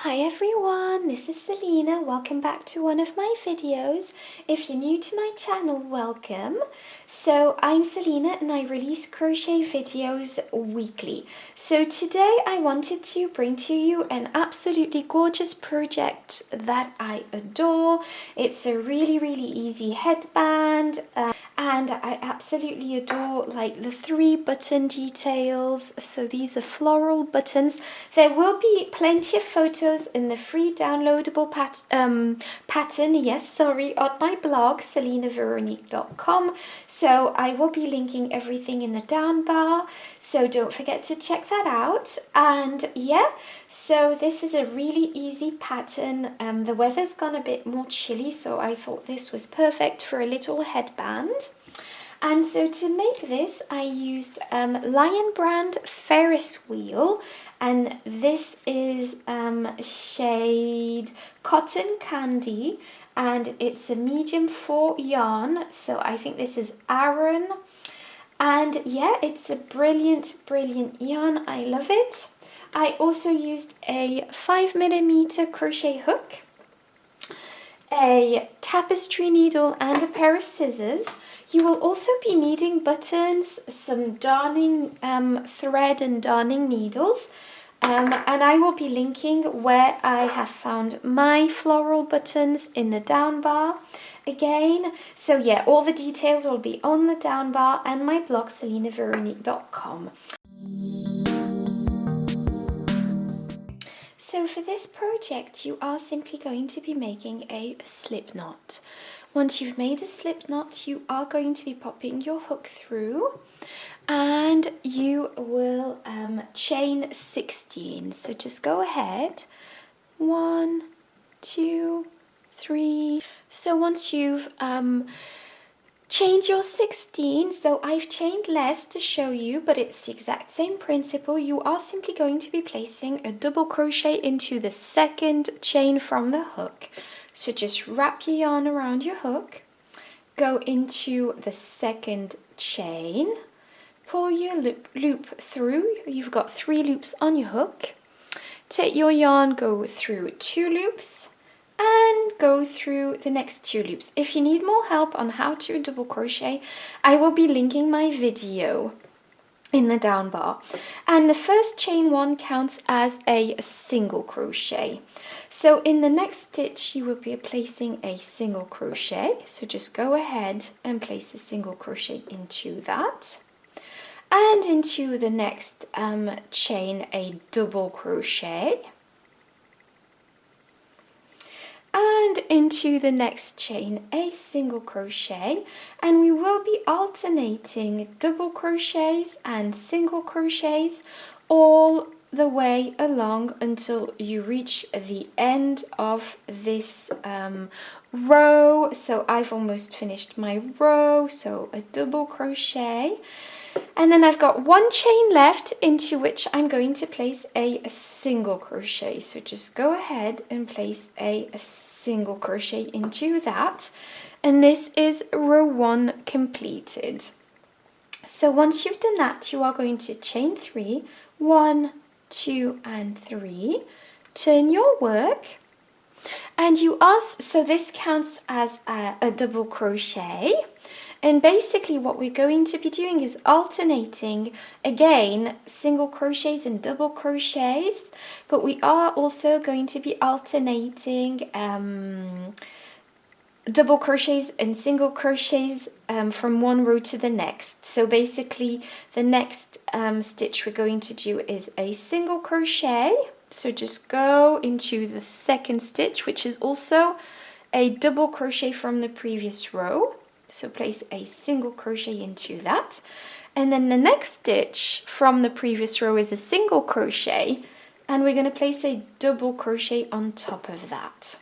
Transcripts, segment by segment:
Hi everyone, this is Selena. Welcome back to one of my videos. If you're new to my channel, welcome. So I'm Selena and I release crochet videos weekly. So today I wanted to bring to you an absolutely gorgeous project that I adore. It's a really easy headband. And I absolutely adore like the 3 button details. So these are floral buttons. There will be plenty of photos in the free downloadable pattern, on my blog selenaveronique.com. So I will be linking everything in the down bar, so don't forget to check that out. And yeah, so this is a really easy pattern. The weather's gone a bit more chilly, so I thought this was perfect for a little headband. And so to make this, I used Lion brand Ferris wheel, and this is shade Cotton Candy, and it's a medium 4 yarn, so I think this is Aran. And yeah, it's a brilliant yarn. I love it. I also used a 5mm crochet hook, a tapestry needle and a pair of scissors. You will also be needing buttons, some darning thread and darning needles, and I will be linking where I have found my floral buttons in the down bar again. So yeah, all the details will be on the down bar and my blog selenaveronique.com. So for this project, you are simply going to be making a slip knot. Once you've made a slip knot, you are going to be popping your hook through, and you will chain 16. So just go ahead, 1, 2, 3. So once you've chained your 16, so I've chained less to show you, but it's the exact same principle. You are simply going to be placing a double crochet into the second chain from the hook. So just wrap your yarn around your hook, go into the second chain, pull your loop through. You've got 3 loops on your hook. Take your yarn, go through 2 loops, and go through the next 2 loops. If you need more help on how to double crochet, I will be linking my video in the down bar. And the first chain 1 counts as a single crochet. So in the next stitch you will be placing a single crochet. So just go ahead and place a single crochet into that. And into the next chain a double crochet. And into the next chain a single crochet, and we will be alternating double crochets and single crochets all the way along until you reach the end of this row. So I've almost finished my row, so a double crochet. And then I've got 1 chain left into which I'm going to place a single crochet. So just go ahead and place a single crochet into that. And this is row 1 completed. So once you've done that, you are going to chain 3, 1, 2, and 3. Turn your work. And you ask, so this counts as a double crochet. And basically what we're going to be doing is alternating, again, single crochets and double crochets, but we are also going to be alternating double crochets and single crochets from one row to the next. So basically the next stitch we're going to do is a single crochet. So just go into the second stitch, which is also a double crochet from the previous row. So place a single crochet into that. And then the next stitch from the previous row is a single crochet, and we're going to place a double crochet on top of that.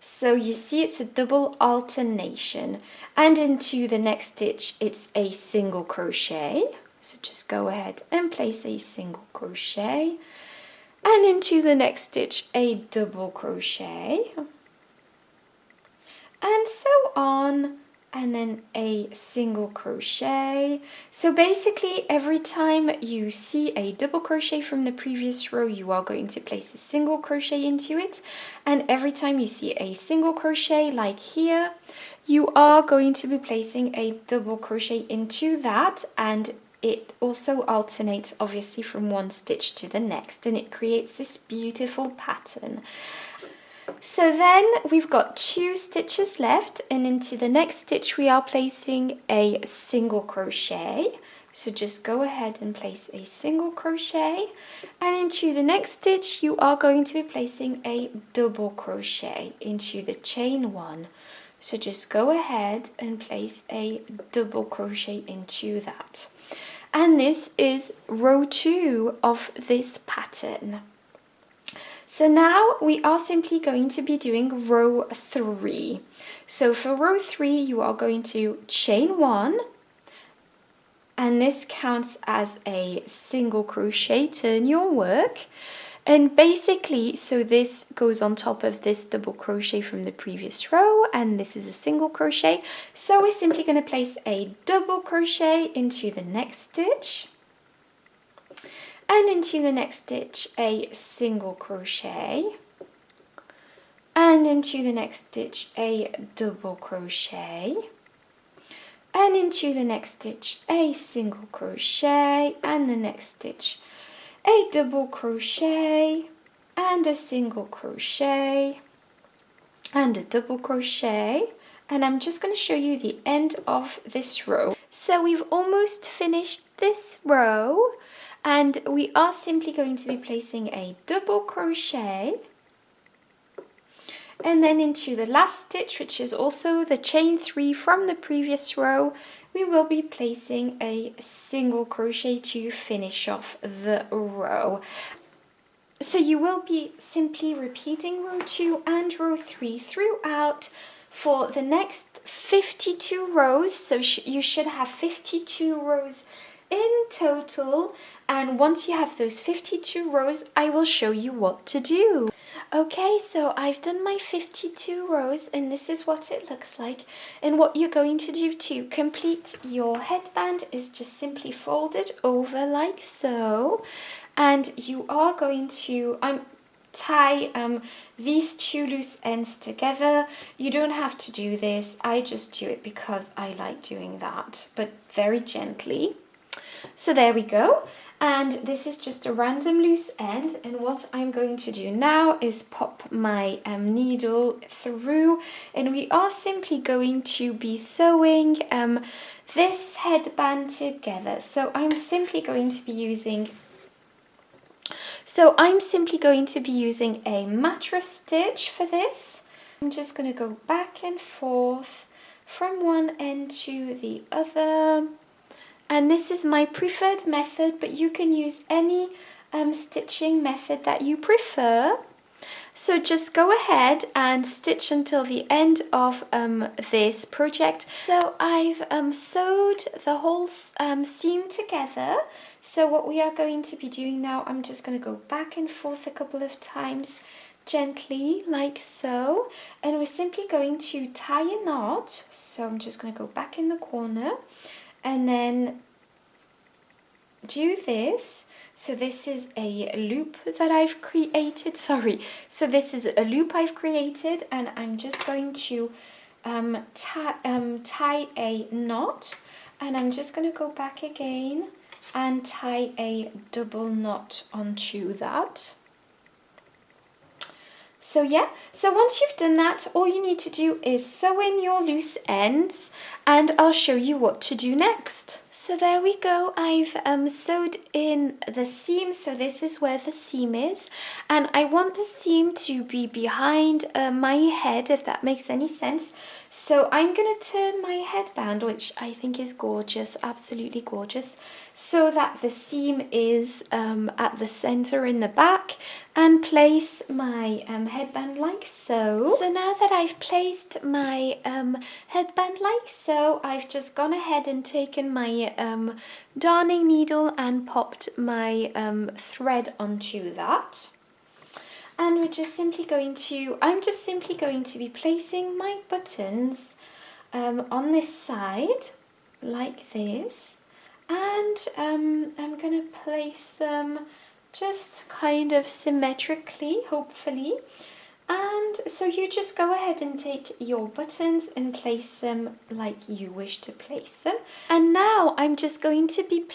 So you see it's a double alternation, and into the next stitch it's a single crochet. So just go ahead and place a single crochet, and into the next stitch a double crochet, and so on and then a single crochet. So basically every time you see a double crochet from the previous row, you are going to place a single crochet into it, and every time you see a single crochet like here, you are going to be placing a double crochet into that, and it also alternates obviously from one stitch to the next, and it creates this beautiful pattern. So then we've got 2 stitches left, and into the next stitch we are placing a single crochet. So just go ahead and place a single crochet, and into the next stitch you are going to be placing a double crochet into the chain 1. So just go ahead and place a double crochet into that. And this is row 2 of this pattern. So now we are simply going to be doing row 3. So for row 3 you are going to chain 1, and this counts as a single crochet, turn your work, and basically so this goes on top of this double crochet from the previous row, and this is a single crochet. So we're simply going to place a double crochet into the next stitch, and into the next stitch a single crochet, and into the next stitch a double crochet, and into the next stitch a single crochet, and the next stitch a double crochet, and a single crochet, and a double crochet. And I'm just going to show you the end of this row. So we've almost finished this row, and we are simply going to be placing a double crochet, and then into the last stitch, which is also the chain 3 from the previous row, we will be placing a single crochet to finish off the row. So you will be simply repeating row 2 and row 3 throughout for the next 52 rows. So you should have 52 rows in total, and once you have those 52 rows I will show you what to do. Okay, so I've done my 52 rows, and this is what it looks like. And what you're going to do to complete your headband is just simply fold it over like so, and you are going to tie these 2 loose ends together. You don't have to do this, I just do it because I like doing that, but very gently. So there we go, and this is just a random loose end, and what I'm going to do now is pop my needle through, and we are simply going to be sewing this headband together. So I'm simply going to be using a mattress stitch for this. I'm just going to go back and forth from one end to the other. And this is my preferred method, but you can use any stitching method that you prefer. So just go ahead and stitch until the end of this project. So I've sewed the whole seam together. So what we are going to be doing now, I'm just going to go back and forth a couple of times gently like so, and we're simply going to tie a knot. So I'm just going to go back in the corner and then do this. So this is a loop that I've created, so this is a loop I've created, and I'm just going to tie a knot, and I'm just going to go back again and tie a double knot onto that. So yeah, so once you've done that, all you need to do is sew in your loose ends, and I'll show you what to do next. So there we go, I've sewed in the seam, so this is where the seam is, and I want the seam to be behind my head, if that makes any sense. So I'm going to turn my headband, which I think is gorgeous, absolutely gorgeous, so that the seam is at the center in the back, and place my headband like so. So now that I've placed my headband like so, I've just gone ahead and taken my darning needle and popped my thread onto that. And we're just simply going to, I'm just simply going to be placing my buttons on this side like this, and I'm going to place them just kind of symmetrically, hopefully. And so you just go ahead and take your buttons and place them like you wish to place them. And now I'm just going to be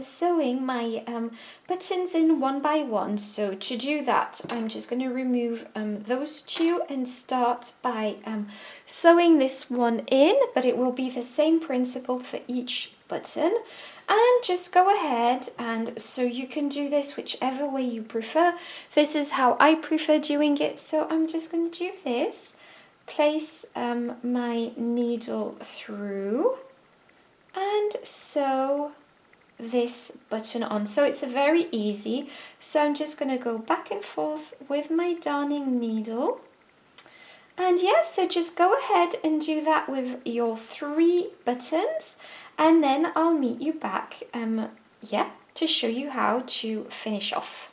sewing my buttons in one by one. So to do that, I'm just going to remove those two and start by sewing this one in, but it will be the same principle for each button. And just go ahead, and so you can do this whichever way you prefer. This is how I prefer doing it, so I'm just going to do this. Place my needle through and sew this button on. So it's very easy. So I'm just going to go back and forth with my darning needle. And yeah, so just go ahead and do that with your 3 buttons. And then I'll meet you back, to show you how to finish off.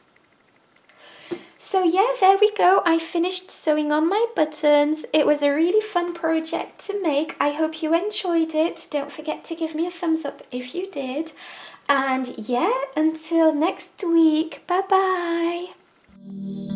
So yeah, there we go. I finished sewing on my buttons. It was a really fun project to make. I hope you enjoyed it. Don't forget to give me a thumbs up if you did. And yeah, until next week, bye bye.